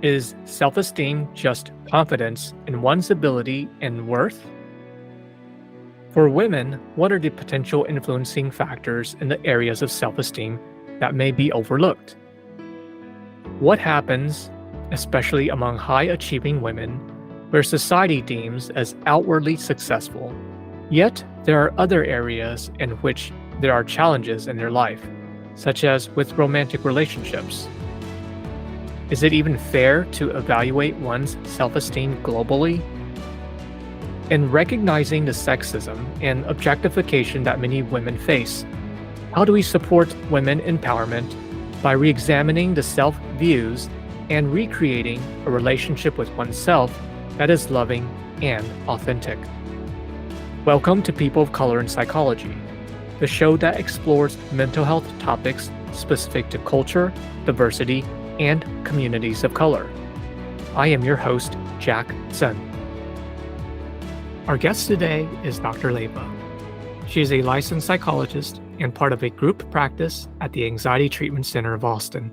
Is self-esteem just confidence in one's ability and worth? For women, what are the potential influencing factors in the areas of self-esteem that may be overlooked? What happens, especially among high-achieving women, where society deems as outwardly successful, yet there are other areas in which there are challenges in their life, such as with romantic relationships? Is it even fair to evaluate one's self-esteem globally? In recognizing the sexism and objectification that many women face, how do we support women empowerment by re-examining the self-views and recreating a relationship with oneself that is loving and authentic? Welcome to People of Color in Psychology, the show that explores mental health topics specific to culture, diversity, and communities of color. I am your host, Jack Sun. Our guest today is Dr. Leyva. She is a licensed psychologist and part of a group practice at the Anxiety Treatment Center of Austin.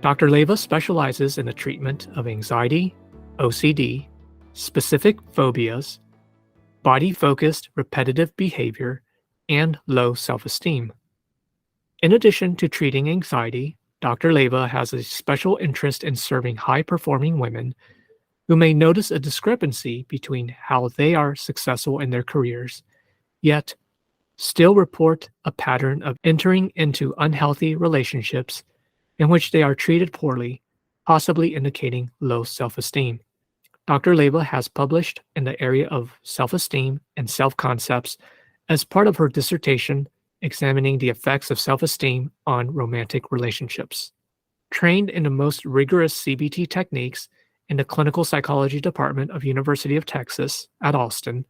Dr. Leyva specializes in the treatment of anxiety, OCD, specific phobias, body-focused repetitive behavior, and low self-esteem. In addition to treating anxiety, Dr. Leyva has a special interest in serving high-performing women who may notice a discrepancy between how they are successful in their careers, yet still report a pattern of entering into unhealthy relationships in which they are treated poorly, possibly indicating low self-esteem. Dr. Leyva has published in the area of self-esteem and self-concepts as part of her dissertation examining the effects of self-esteem on romantic relationships. Trained in the most rigorous CBT techniques in the Clinical Psychology Department of University of Texas at Austin,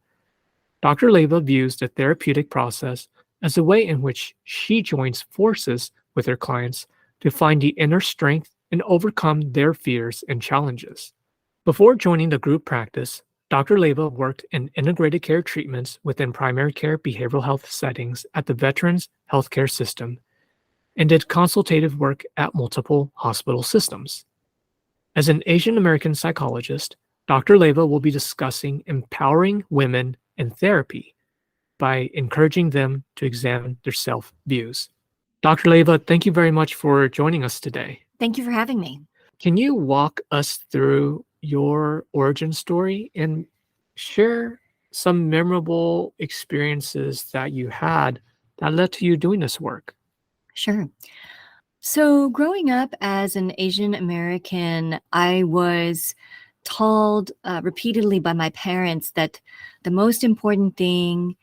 Dr. Leyva views the therapeutic process as a way in which she joins forces with her clients to find the inner strength and overcome their fears and challenges. Before joining the group practice, Dr. Leyva worked in integrated care treatments within primary care behavioral health settings at the Veterans Healthcare System and did consultative work at multiple hospital systems. As an Asian American psychologist, Dr. Leyva will be discussing empowering women in therapy by encouraging them to examine their self-views. Dr. Leyva, thank you very much for joining us today. Thank you for having me. Can you walk us through your origin story and share some memorable experiences that you had that led to you doing this work? Sure. So growing up as an Asian American, I was told repeatedly by my parents that the most important thing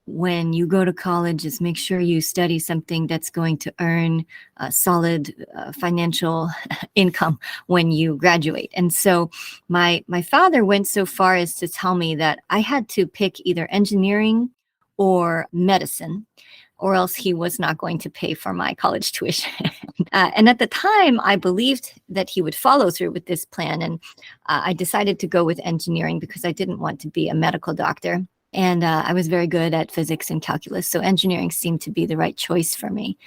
when you go to college is make sure you study something that's going to earn a solid financial income when you graduate. And so my father went so far as to tell me that I had to pick either engineering or medicine, or else he was not going to pay for my college tuition. And at the time, I believed that he would follow through with this plan. And I decided to go with engineering because I didn't want to be a medical doctor. And I was very good at physics and calculus, so engineering seemed to be the right choice for me.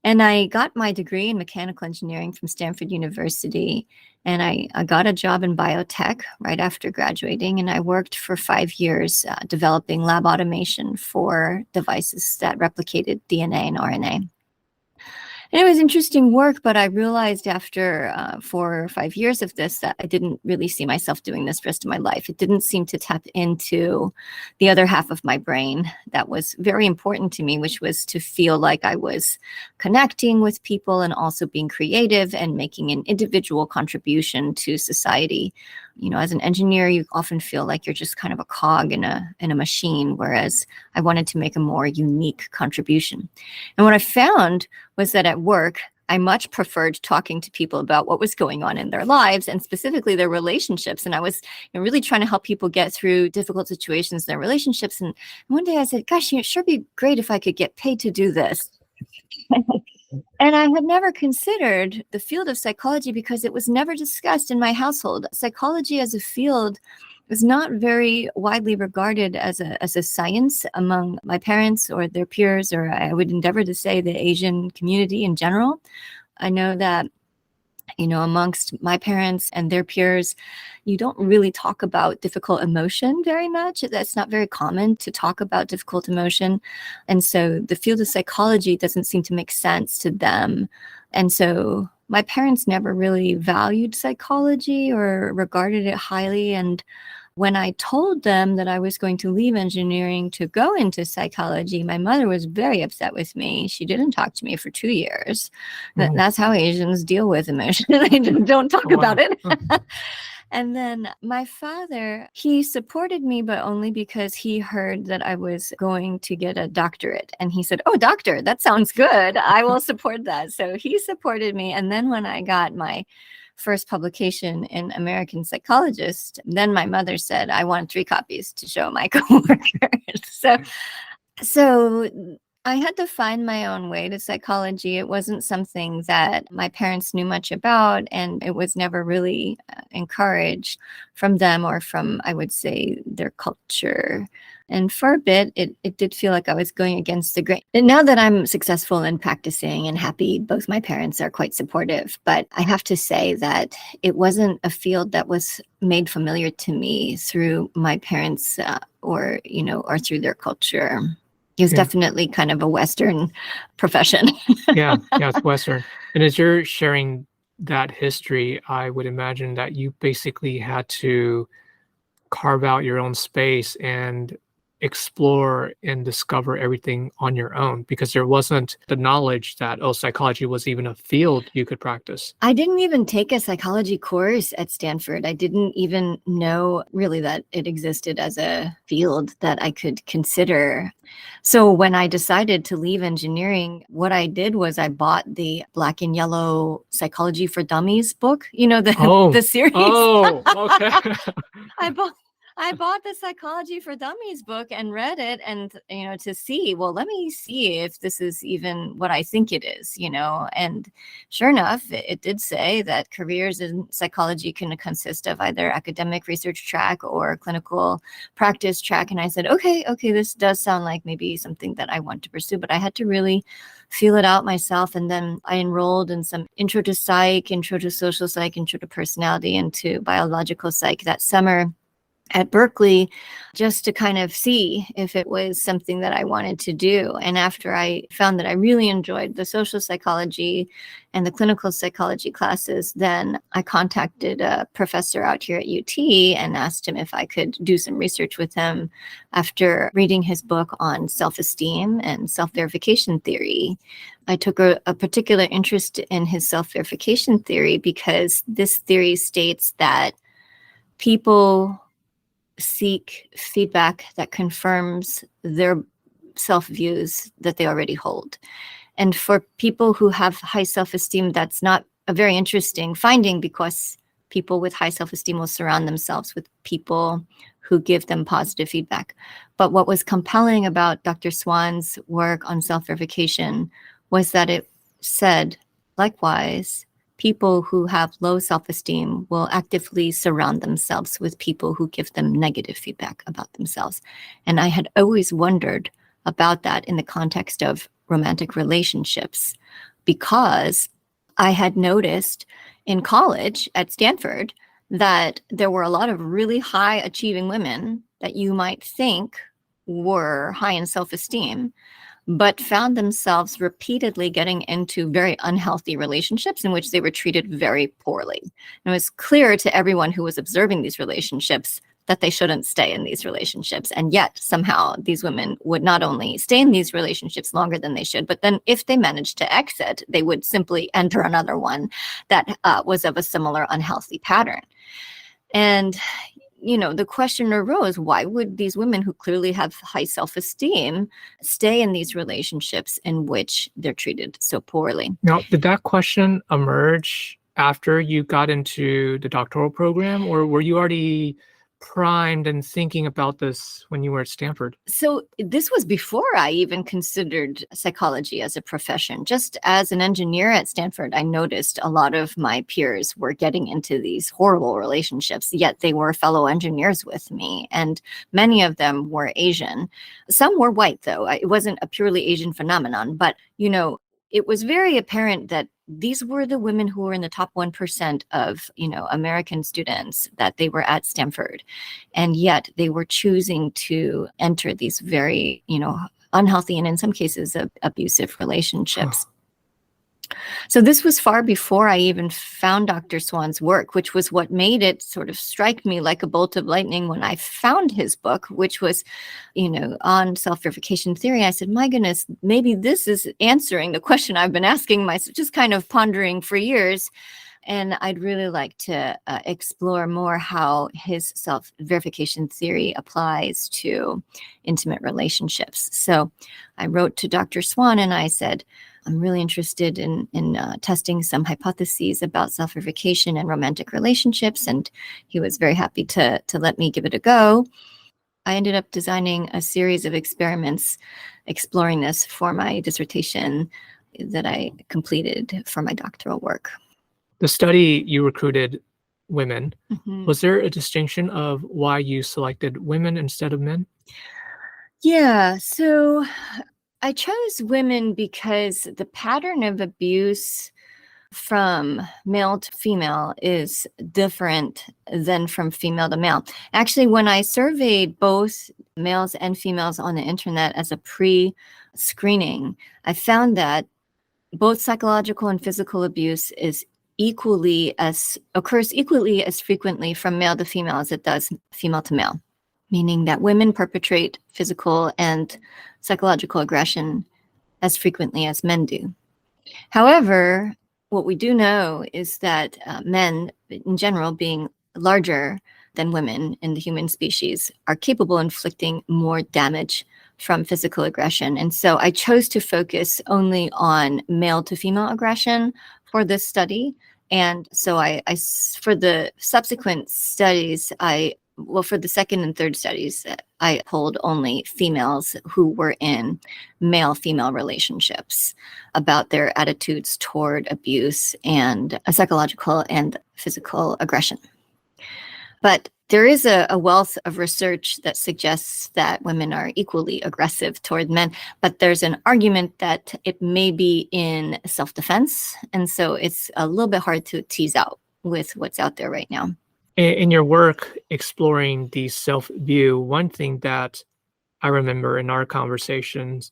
And I got my degree in mechanical engineering from Stanford University, and I got a job in biotech right after graduating, and I worked for 5 years developing lab automation for devices that replicated DNA and RNA. And it was interesting work, but I realized after 4 or 5 years of this that I didn't really see myself doing this the rest of my life. It didn't seem to tap into the other half of my brain that was very important to me, which was to feel like I was connecting with people and also being creative and making an individual contribution to society. You know, as an engineer, you often feel like you're just kind of a cog in a machine, whereas I wanted to make a more unique contribution. And what I found was that at work, I much preferred talking to people about what was going on in their lives and specifically their relationships. And I was really trying to help people get through difficult situations in their relationships. And one day I said, gosh, it'd sure be great if I could get paid to do this. And I had never considered the field of psychology because it was never discussed in my household. Psychology as a field was not very widely regarded as a science among my parents or their peers, or I would endeavor to say the Asian community in general. I know that Amongst my parents and their peers, you don't really talk about difficult emotion very much. That's not very common to talk about difficult emotion. And so the field of psychology doesn't seem to make sense to them. And so my parents never really valued psychology or regarded it highly. And when I told them that I was going to leave engineering to go into psychology, my mother was very upset with me. She didn't talk to me for 2 years. Oh, That's how Asians deal with emotion. They just don't talk wow. about it. And then my father, he supported me, but only because he heard that I was going to get a doctorate. And he said, "Oh, doctor, that sounds good. I will support that." So he supported me. And then when I got my first publication in American Psychologist, then my mother said, "I want 3 copies to show my coworkers." So I had to find my own way to psychology. It wasn't something that my parents knew much about, and it was never really encouraged from them or from, I would say, their culture. And for a bit, it did feel like I was going against the grain. And now that I'm successful in practicing and happy, both my parents are quite supportive. But I have to say that it wasn't a field that was made familiar to me through my parents or through their culture. It was Yeah. definitely kind of a Western profession. Yeah, it's Western. And as you're sharing that history, I would imagine that you basically had to carve out your own space and explore and discover everything on your own because there wasn't the knowledge that, oh, psychology was even a field you could practice. I didn't even take a psychology course at Stanford. I didn't even know really that it existed as a field that I could consider. So when I decided to leave engineering, what I did was I bought the Black and Yellow Psychology for Dummies book, the series. Oh, okay. I bought the Psychology for Dummies book and read it and, to see, well, let me see if this is even what I think it is, and sure enough, it did say that careers in psychology can consist of either academic research track or clinical practice track. And I said, okay, this does sound like maybe something that I want to pursue, but I had to really feel it out myself. And then I enrolled in some intro to psych, intro to social psych, intro to personality, and to biological psych that summer at Berkeley, just to kind of see if it was something that I wanted to do. And after I found that I really enjoyed the social psychology and the clinical psychology classes, then I contacted a professor out here at UT and asked him if I could do some research with him after reading his book on self-esteem and self-verification theory. I took a particular interest in his self-verification theory because this theory states that people seek feedback that confirms their self-views that they already hold. And for people who have high self-esteem, that's not a very interesting finding because people with high self-esteem will surround themselves with people who give them positive feedback. But what was compelling about Dr. Swan's work on self-verification was that it said, likewise, people who have low self-esteem will actively surround themselves with people who give them negative feedback about themselves. And I had always wondered about that in the context of romantic relationships, because I had noticed in college at Stanford that there were a lot of really high achieving women that you might think were high in self-esteem, but found themselves repeatedly getting into very unhealthy relationships in which they were treated very poorly. And it was clear to everyone who was observing these relationships that they shouldn't stay in these relationships. And yet somehow these women would not only stay in these relationships longer than they should, but then if they managed to exit, they would simply enter another one that was of a similar unhealthy pattern. And the question arose, why would these women who clearly have high self-esteem stay in these relationships in which they're treated so poorly? Now, did that question emerge after you got into the doctoral program, or were you already primed and thinking about this when you were at Stanford? So this was before I even considered psychology as a profession. Just as an engineer at Stanford, I noticed a lot of my peers were getting into these horrible relationships, yet they were fellow engineers with me. And many of them were Asian. Some were white, though. It wasn't a purely Asian phenomenon, but, it was very apparent that these were the women who were in the top 1% of, American students, that they were at Stanford. And yet they were choosing to enter these very, unhealthy and in some cases abusive relationships. So this was far before I even found Dr. Swan's work, which was what made it sort of strike me like a bolt of lightning when I found his book, which was, on self-verification theory. I said, my goodness, maybe this is answering the question I've been asking myself, just kind of pondering for years. And I'd really like to explore more how his self-verification theory applies to intimate relationships. So I wrote to Dr. Swan and I said, I'm really interested in testing some hypotheses about self-verification and romantic relationships. And he was very happy to let me give it a go. I ended up designing a series of experiments exploring this for my dissertation that I completed for my doctoral work. The study, you recruited women. Mhm. Was there a distinction of why you selected women instead of men? Yeah, so I chose women because the pattern of abuse from male to female is different than from female to male. Actually, when I surveyed both males and females on the internet as a pre-screening, I found that both psychological and physical abuse occurs equally as frequently from male to female as it does female to male, meaning that women perpetrate physical and psychological aggression as frequently as men do. However, what we do know is that men, in general, being larger than women in the human species, are capable of inflicting more damage from physical aggression. And so I chose to focus only on male to female aggression for this study. And so for the subsequent studies, for the second and third studies, I polled only females who were in male-female relationships about their attitudes toward abuse and psychological and physical aggression. But there is a wealth of research that suggests that women are equally aggressive toward men, but there's an argument that it may be in self-defense. And so it's a little bit hard to tease out with what's out there right now. In your work exploring the self-view, one thing that I remember in our conversations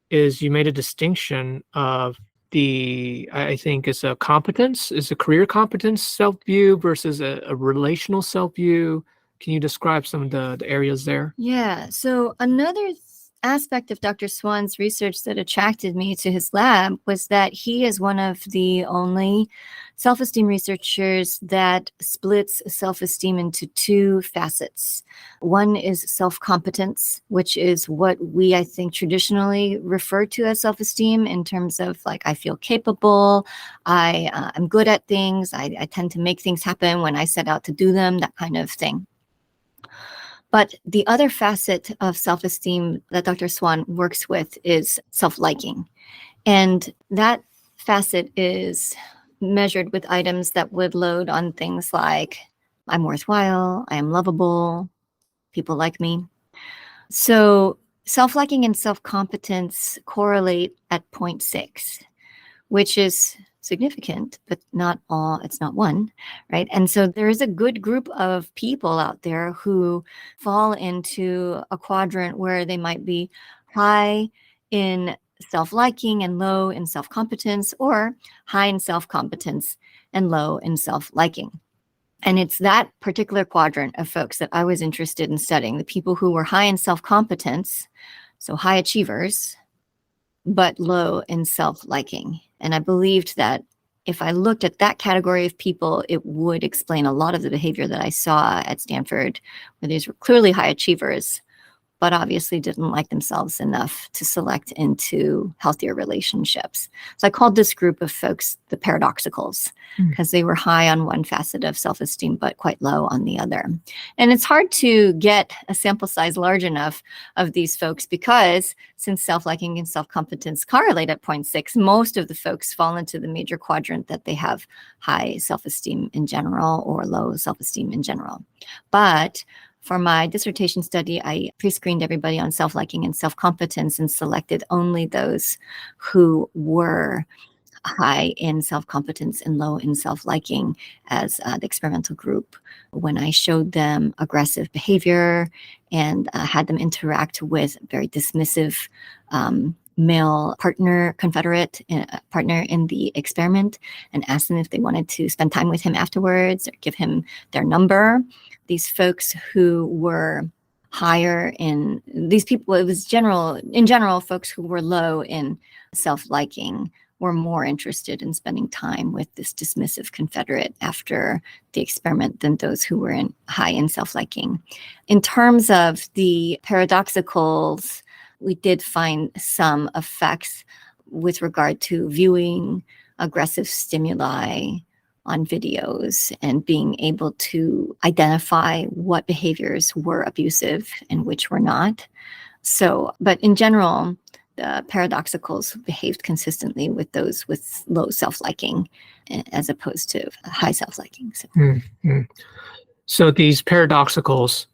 is you made a distinction of I think it's a competence, is a career competence self-view versus a relational self-view. Can you describe some of the areas there? Yeah. So another aspect of Dr. Swan's research that attracted me to his lab was that he is one of the only self-esteem researchers that splits self-esteem into two facets. One is self-competence, which is what we, I think, traditionally refer to as self-esteem in terms of like, I feel capable, I'm good at things, I tend to make things happen when I set out to do them, that kind of thing. But the other facet of self-esteem that Dr. Swan works with is self-liking. And that facet is measured with items that would load on things like, I'm worthwhile, I am lovable, people like me. So self-liking and self-competence correlate at 0.6, which is significant, but it's not one, right? And so there is a good group of people out there who fall into a quadrant where they might be high in self-liking and low in self-competence, or high in self-competence and low in self-liking. And it's that particular quadrant of folks that I was interested in studying, the people who were high in self-competence, so high achievers, but low in self-liking. And I believed that if I looked at that category of people, it would explain a lot of the behavior that I saw at Stanford, where these were clearly high achievers, but obviously didn't like themselves enough to select into healthier relationships. So I called this group of folks the paradoxicals, because they were high on one facet of self-esteem, but quite low on the other. And it's hard to get a sample size large enough of these folks because since self-liking and self-competence correlate at 0.6, most of the folks fall into the major quadrant that they have high self-esteem in general or low self-esteem in general. But for my dissertation study, I pre-screened everybody on self-liking and self-competence and selected only those who were high in self-competence and low in self-liking as the experimental group. When I showed them aggressive behavior and had them interact with very dismissive male confederate partner in the experiment, and asked them if they wanted to spend time with him afterwards or give him their number, these folks who were higher in these people, it was in general, folks who were low in self-liking were more interested in spending time with this dismissive confederate after the experiment than those who were high in self-liking. In terms of the paradoxicals, we did find some effects with regard to viewing aggressive stimuli on videos and being able to identify what behaviors were abusive and which were not. So, but in general, the paradoxicals behaved consistently with those with low self-liking as opposed to high self-liking. So these paradoxicals,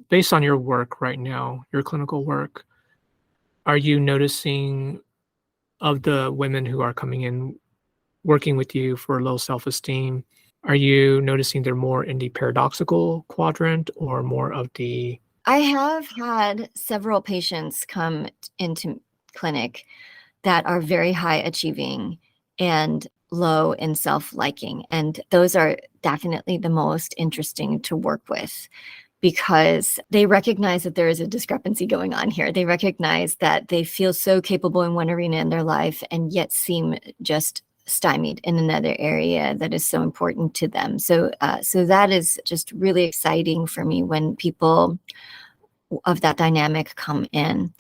based on your work right now, your clinical work, are you noticing of the women who are coming in working with you for low self-esteem, are you noticing they're more in the paradoxical quadrant or more of the... I have had several patients come into clinic that are very high achieving and low in self-liking. And those are definitely the most interesting to work with because they recognize that there is a discrepancy going on here. They recognize that they feel so capable in one arena in their life and yet seem just stymied in another area that is so important to them. So that is just really exciting for me when people of that dynamic come in.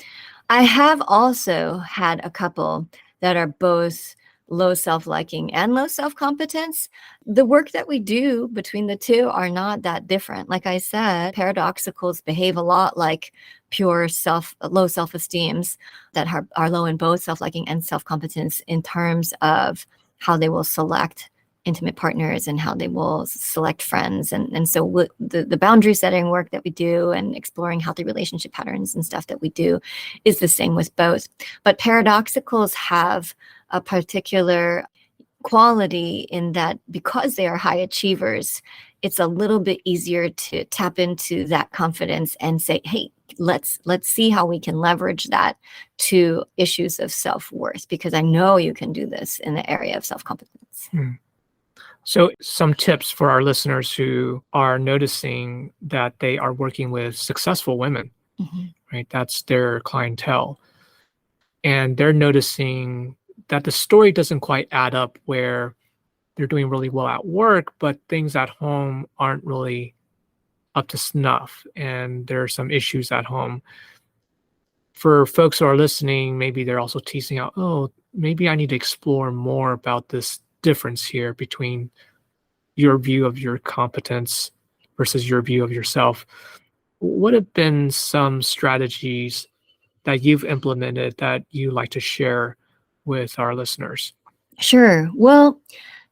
I have also had a couple that are both low self-liking and low self-competence. The work that we do between the two are not that different. Like I said, paradoxicals behave a lot like pure low self-esteems that are low in both self-liking and self-competence in terms of how they will select intimate partners and how they will select friends. And so the boundary setting work that we do and exploring healthy relationship patterns and stuff that we do is the same with both. But paradoxicals have a particular quality in that because they are high achievers, it's a little bit easier to tap into that confidence and say, hey, let's see how we can leverage that to issues of self-worth, because I know you can do this in the area of self-competence. So some tips for our listeners who are noticing that they are working with successful women, right? That's their clientele. And they're noticing that the story doesn't quite add up where they're doing really well at work, but things at home aren't really up to snuff. And there are some issues at home. For folks who are listening, maybe they're also teasing out, oh, maybe I need to explore more about this difference here between your view of your competence versus your view of yourself. What have been some strategies that you've implemented that you like to share with our listeners? Sure. Well,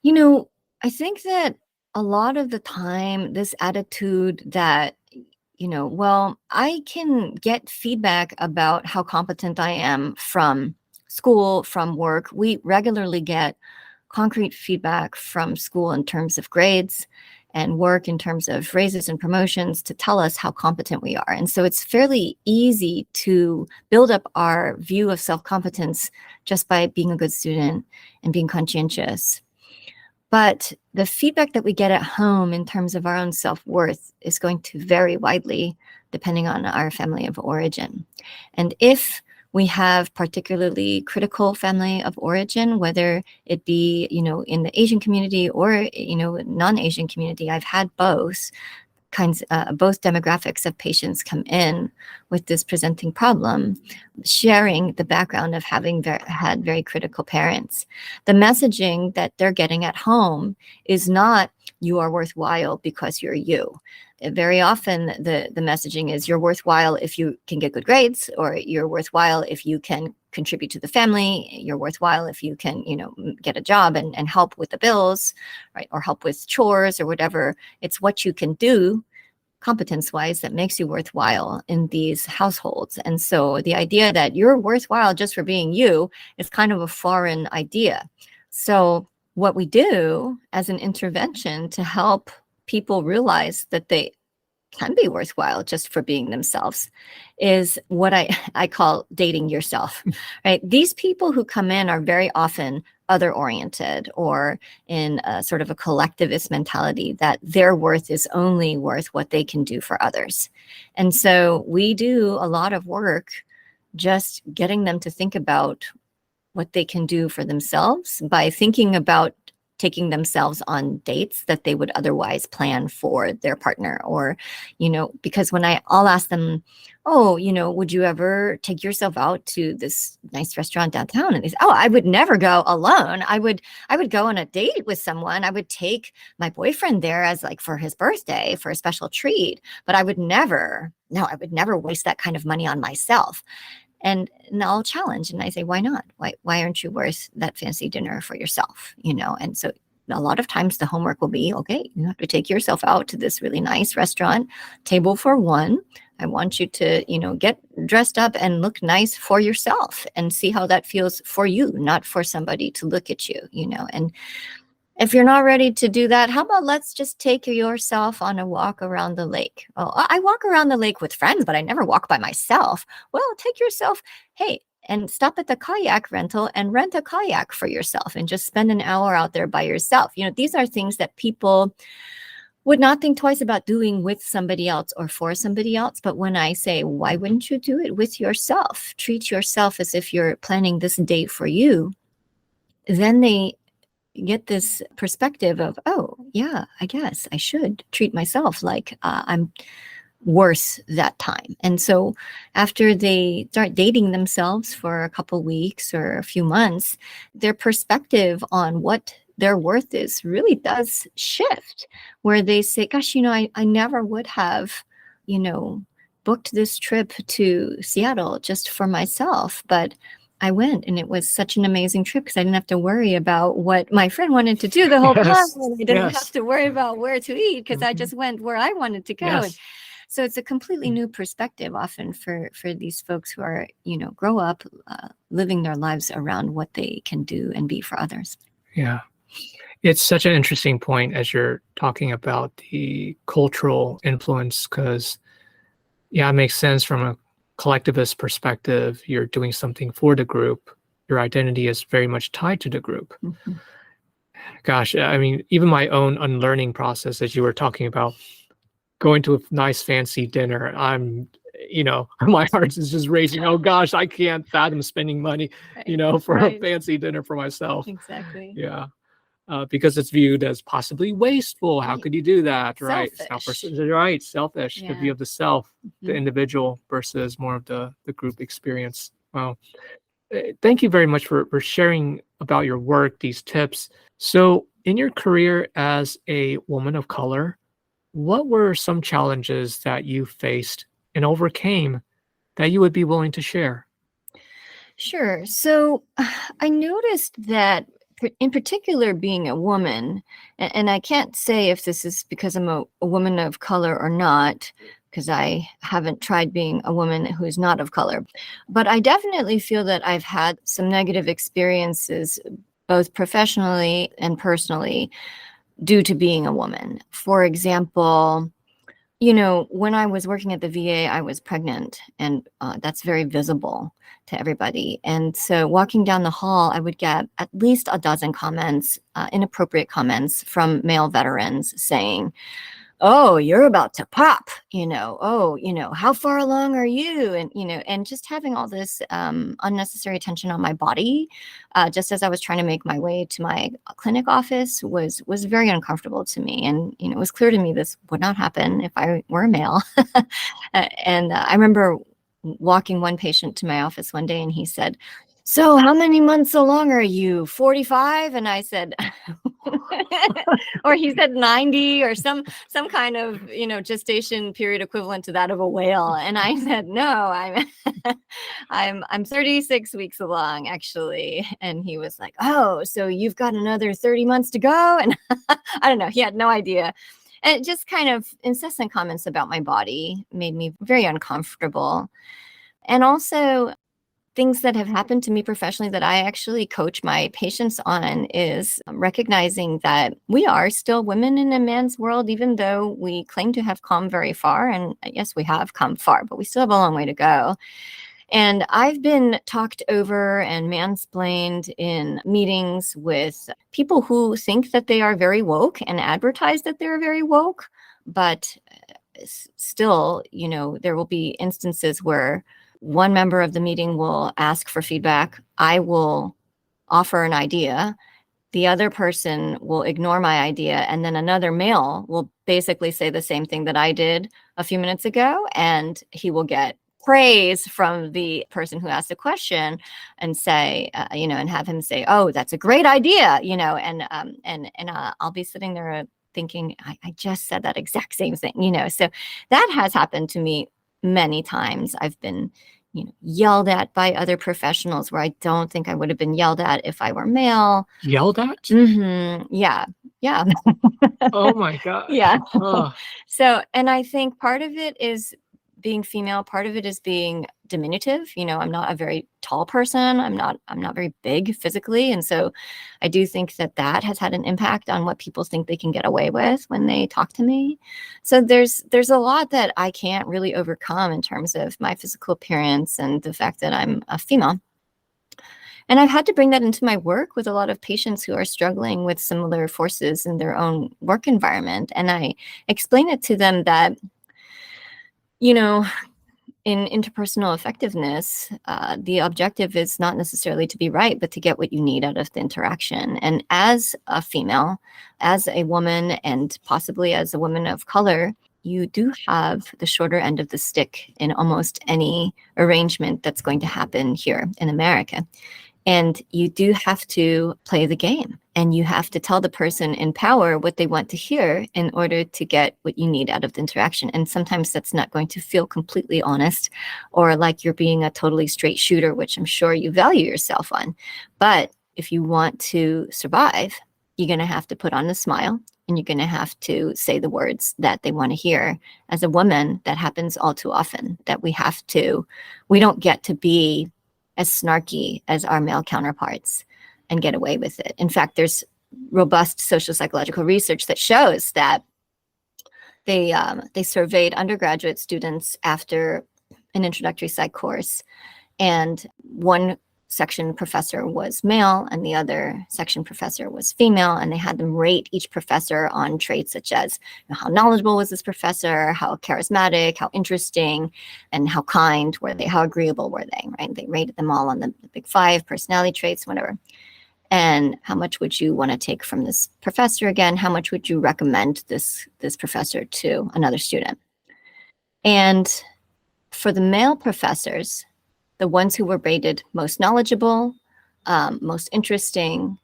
I think that a lot of the time, this attitude that, well, I can get feedback about how competent I am from school, from work. We regularly get concrete feedback from school in terms of grades and work in terms of raises and promotions to tell us how competent we are. And so it's fairly easy to build up our view of self-competence just by being a good student and being conscientious. But the feedback that we get at home in terms of our own self-worth is going to vary widely depending on our family of origin. And if we have particularly critical family of origin, whether it be, in the Asian community or, non-Asian community, I've had both demographics of patients come in with this presenting problem, sharing the background of having had very critical parents. The messaging that they're getting at home is not, you are worthwhile because you're you. Very often the messaging is, you're worthwhile if you can get good grades, or you're worthwhile if you can contribute to the family, you're worthwhile if you can, get a job and help with the bills, right? Or help with chores or whatever. It's what you can do competence wise that makes you worthwhile in these households. And so the idea that you're worthwhile just for being you is kind of a foreign idea. So what we do as an intervention to help people realize that they can be worthwhile just for being themselves is what I call dating yourself, right? These people who come in are very often other oriented or in a sort of a collectivist mentality that their worth is only worth what they can do for others. And so we do a lot of work just getting them to think about what they can do for themselves by thinking about taking themselves on dates that they would otherwise plan for their partner. Or, because when I'll ask them, oh, would you ever take yourself out to this nice restaurant downtown? And they say, oh, I would never go alone. I would go on a date with someone. I would take my boyfriend there as like for his birthday, for a special treat, but I would never waste that kind of money on myself. And I'll challenge and I say, why not? Why aren't you worth that fancy dinner for yourself? And so a lot of times the homework will be, okay, you have to take yourself out to this really nice restaurant, table for one. I want you to, get dressed up and look nice for yourself and see how that feels for you, not for somebody to look at you, and if you're not ready to do that, how about let's just take yourself on a walk around the lake? Oh, I walk around the lake with friends, but I never walk by myself. Well, take yourself, hey, and stop at the kayak rental and rent a kayak for yourself and just spend an hour out there by yourself. These are things that people would not think twice about doing with somebody else or for somebody else. But when I say, why wouldn't you do it with yourself? Treat yourself as if you're planning this date for you. Then they get this perspective of, oh, yeah, I guess I should treat myself like I'm worth that time. And so after they start dating themselves for a couple weeks or a few months, their perspective on what their worth is really does shift, where they say, gosh, I never would have, booked this trip to Seattle just for myself, but I went and it was such an amazing trip because I didn't have to worry about what my friend wanted to do the whole time. And I didn't have to worry about where to eat because I just went where I wanted to go. And so it's a completely new perspective often for these folks who are, grow up living their lives around what they can do and be for others. Yeah. It's such an interesting point as you're talking about the cultural influence because, it makes sense from a collectivist perspective. You're doing something for the group. Your identity is very much tied to the group. Mm-hmm. Gosh, I mean, even my own unlearning process, as you were talking about, going to a nice fancy dinner, my heart is just racing. Oh gosh, I can't fathom spending money, for a fancy dinner for myself. Exactly. Yeah. Because it's viewed as possibly wasteful. How could you do that? Right. Selfish. Selfish. The view of the self, the individual versus more of the group experience. Wow. Thank you very much for sharing about your work, these tips. So in your career as a woman of color, what were some challenges that you faced and overcame that you would be willing to share? Sure. So I noticed that in particular being a woman, and I can't say if this is because I'm a woman of color or not, because I haven't tried being a woman who's not of color, but I definitely feel that I've had some negative experiences, both professionally and personally, due to being a woman. For example, when I was working at the VA, I was pregnant, and that's very visible to everybody. And so walking down the hall, I would get at least a dozen comments, inappropriate comments from male veterans saying, oh, you're about to pop, how far along are you? And, and just having all this unnecessary attention on my body, just as I was trying to make my way to my clinic office was very uncomfortable to me. And, it was clear to me this would not happen if I were a male. And I remember walking one patient to my office one day and he said, so how many months along are you? 45? And I said, or he said 90 or some kind of, gestation period equivalent to that of a whale. And I said, no, I'm 36 weeks along actually. And he was like, oh, so you've got another 30 months to go. And I don't know, he had no idea. And just kind of incessant comments about my body made me very uncomfortable. And also, things that have happened to me professionally that I actually coach my patients on is recognizing that we are still women in a man's world, even though we claim to have come very far. And yes, we have come far, but we still have a long way to go. And I've been talked over and mansplained in meetings with people who think that they are very woke and advertise that they're very woke. But still, there will be instances where one member of the meeting will ask for feedback. I will offer an idea. The other person will ignore my idea. And then another male will basically say the same thing that I did a few minutes ago. And he will get praise from the person who asked the question and say, and have him say, oh, that's a great idea, and I'll be sitting there thinking, I just said that exact same thing, so that has happened to me many times. I've been, yelled at by other professionals where I don't think I would have been yelled at if I were male. Yelled at? Yeah. Oh my God. Yeah. Oh. So, and I think part of it is being female, part of it is being diminutive. I'm not a very tall person. I'm not very big physically. And so I do think that has had an impact on what people think they can get away with when they talk to me. So there's a lot that I can't really overcome in terms of my physical appearance and the fact that I'm a female. And I've had to bring that into my work with a lot of patients who are struggling with similar forces in their own work environment. And I explain it to them that, in interpersonal effectiveness, the objective is not necessarily to be right, but to get what you need out of the interaction. And as a female, as a woman, and possibly as a woman of color, you do have the shorter end of the stick in almost any arrangement that's going to happen here in America. And you do have to play the game, and you have to tell the person in power what they want to hear in order to get what you need out of the interaction. And sometimes that's not going to feel completely honest or like you're being a totally straight shooter, which I'm sure you value yourself on. But if you want to survive, you're going to have to put on a smile, and you're going to have to say the words that they want to hear. As a woman, that happens all too often, that we don't get to be as snarky as our male counterparts and get away with it. In fact, there's robust social psychological research that shows that they surveyed undergraduate students after an introductory psych course, and one section professor was male and the other section professor was female, and they had them rate each professor on traits such as how knowledgeable was this professor, how charismatic, how interesting, and how kind were they, how agreeable were they, right? They rated them all on the big five personality traits, whatever. And how much would you want to take from this professor again? How much would you recommend this professor to another student? And for the male professors, the ones who were rated most knowledgeable, most interesting,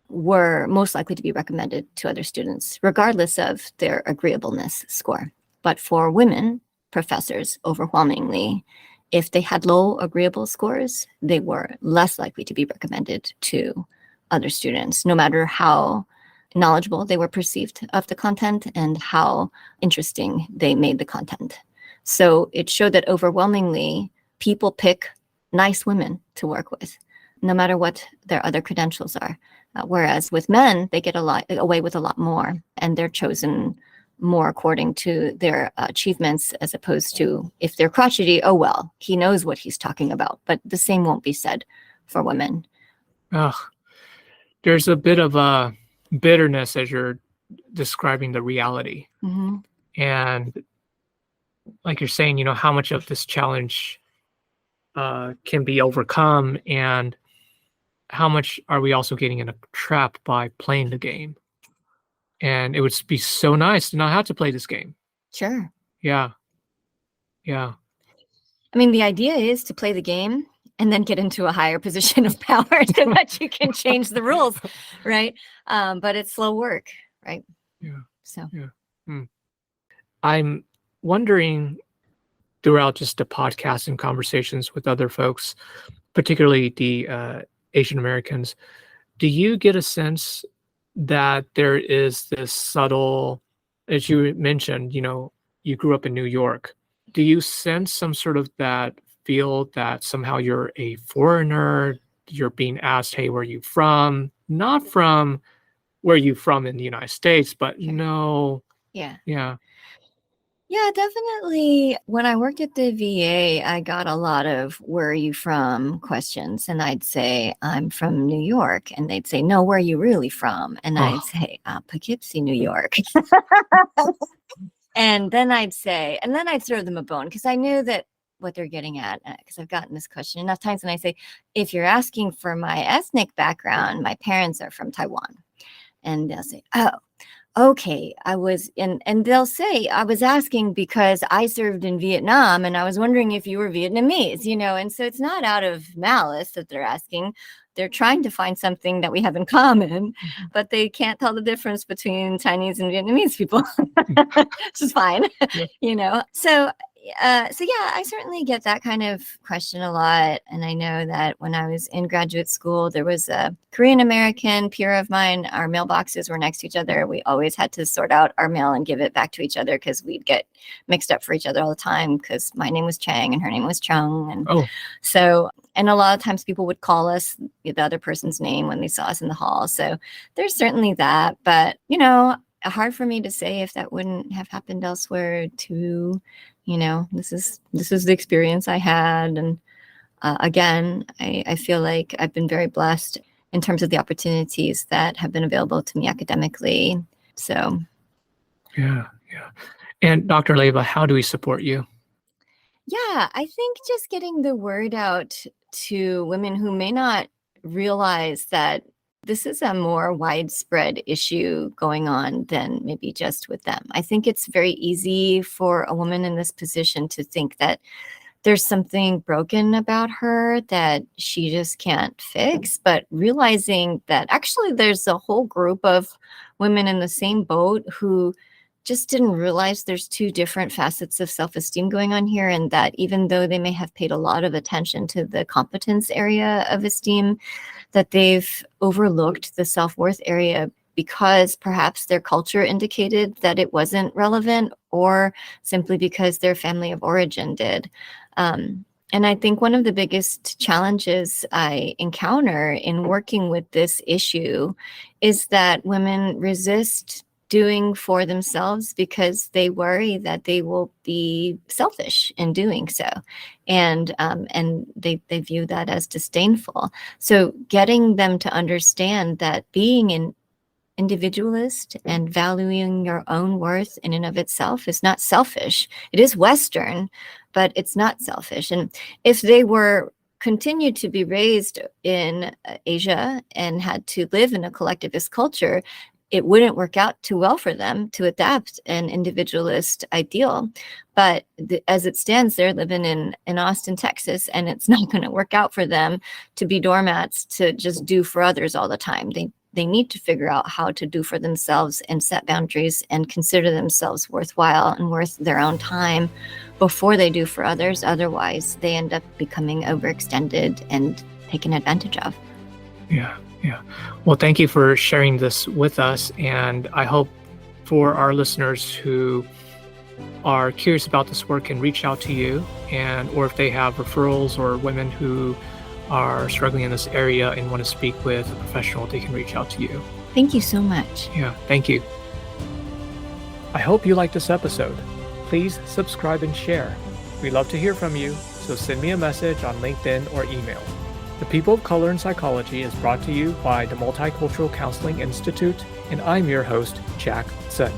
were most likely to be recommended to other students, regardless of their agreeableness score. But for women professors, overwhelmingly, if they had low agreeable scores, they were less likely to be recommended to other students, no matter how knowledgeable they were perceived of the content and how interesting they made the content. So it showed that overwhelmingly, people pick nice women to work with, no matter what their other credentials are. Whereas with men, they get away with a lot more, and they're chosen more according to their achievements, as opposed to if they're crotchety, oh, well, he knows what he's talking about. But the same won't be said for women. There's a bit of a bitterness as you're describing the reality. Mm-hmm. And like you're saying, how much of this challenge can be overcome, and how much are we also getting in a trap by playing the game? And it would be so nice to not have to play this game. Sure. Yeah. I mean, the idea is to play the game and then get into a higher position of power so that you can change the rules, right? But it's slow work, right? Yeah. So. Yeah. I'm wondering, throughout just the podcast and conversations with other folks, particularly the Asian Americans, do you get a sense that there is this subtle as you mentioned, you grew up in New York. Do you sense some sort of that feel that somehow you're a foreigner? You're being asked, hey, where are you from? Not from where are you from in the United States, but Sure. no. Yeah. Yeah. Yeah, definitely. When I worked at the VA, I got a lot of "where are you from?" questions, and I'd say I'm from New York, and they'd say, no, where are you really from? And I'd Oh, say Poughkeepsie, New York. And then I'd throw them a bone because I knew that what they're getting at, because I've gotten this question enough times, and I say, if you're asking for my ethnic background, my parents are from Taiwan. And they'll say, oh, okay, and they'll say, I was asking because I served in Vietnam and I was wondering if you were Vietnamese, and so it's not out of malice that they're asking. They're trying to find something that we have in common, but they can't tell the difference between Chinese and Vietnamese people, which is fine, yeah. So yeah, I certainly get that kind of question a lot. And I know that when I was in graduate school, there was a Korean American peer of mine. Our mailboxes were next to each other. We always had to sort out our mail and give it back to each other because we'd get mixed up for each other all the time because my name was Chang and her name was Chung. And Oh, and a lot of times people would call us the other person's name when they saw us in the hall. So there's certainly that. But, hard for me to say if that wouldn't have happened elsewhere too. This is the experience I had. And again, I feel like I've been very blessed in terms of the opportunities that have been available to me academically. So, yeah. Yeah. And Dr. Leyva, how do we support you? yeah, I think just getting the word out to women who may not realize that this is a more widespread issue going on than maybe just with them. I think it's very easy for a woman in this position to think that there's something broken about her that she just can't fix, but realizing that actually there's a whole group of women in the same boat who just didn't realize there's two different facets of self-esteem going on here, and that even though they may have paid a lot of attention to the competence area of esteem, that they've overlooked the self-worth area because perhaps their culture indicated that it wasn't relevant, or simply because their family of origin did. And I think one of the biggest challenges I encounter in working with this issue is that women resist doing for themselves because they worry that they will be selfish in doing so, and they view that as disdainful. So getting them to understand that being an individualist and valuing your own worth in and of itself is not selfish. It is Western, but it's not selfish. And if they were continued to be raised in Asia and had to live in a collectivist culture, it wouldn't work out too well for them to adapt an individualist ideal. But as it stands, they're living in Austin, Texas, and it's not going to work out for them to be doormats to just do for others all the time. They need to figure out how to do for themselves and set boundaries and consider themselves worthwhile and worth their own time before they do for others. Otherwise, they end up becoming overextended and taken advantage of. Yeah. Yeah. Well, thank you for sharing this with us. And I hope for our listeners who are curious about this work can reach out to you, or if they have referrals or women who are struggling in this area and want to speak with a professional, they can reach out to you. Thank you so much. Yeah. Thank you. I hope you liked this episode. Please subscribe and share. We'd love to hear from you, so send me a message on LinkedIn or email. The People of Color in Psychology is brought to you by the Multicultural Counseling Institute, and I'm your host, Jack Sun.